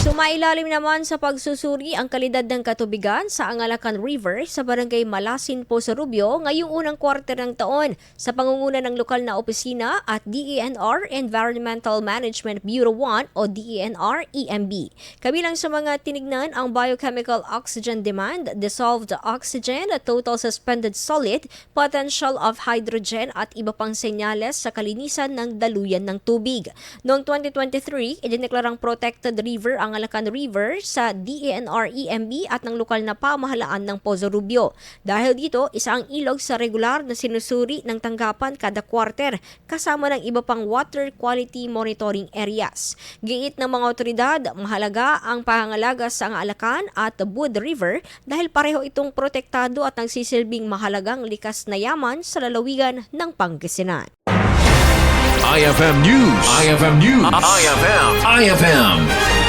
Sumailalim naman sa pagsusuri ang kalidad ng katubigan sa Angalacan River sa Barangay Malasin, Pozorrubio ngayong unang kwarter ng taon sa pangunguna ng lokal na opisina at DENR Environmental Management Bureau 1 o DENR-EMB. Kabilang sa mga tinignan ang biochemical oxygen demand, dissolved oxygen, total suspended solid, potential of hydrogen at iba pang senyales sa kalinisan ng daluyan ng tubig. Noong 2023, idineklarang protected river ang Angalacan River sa DENR-EMB at ng lokal na pamahalaan ng Pozorrubio. Dahil dito, isa ang ilog sa regular na sinusuri ng tanggapan kada kwarter kasama ng iba pang water quality monitoring areas. Giit ng mga otoridad, mahalaga ang pangangalaga sa Angalacan at Wood River dahil pareho itong protektado at nagsisilbing mahalagang likas na yaman sa lalawigan ng Pangasinan. IFM News. IFM News. IFM.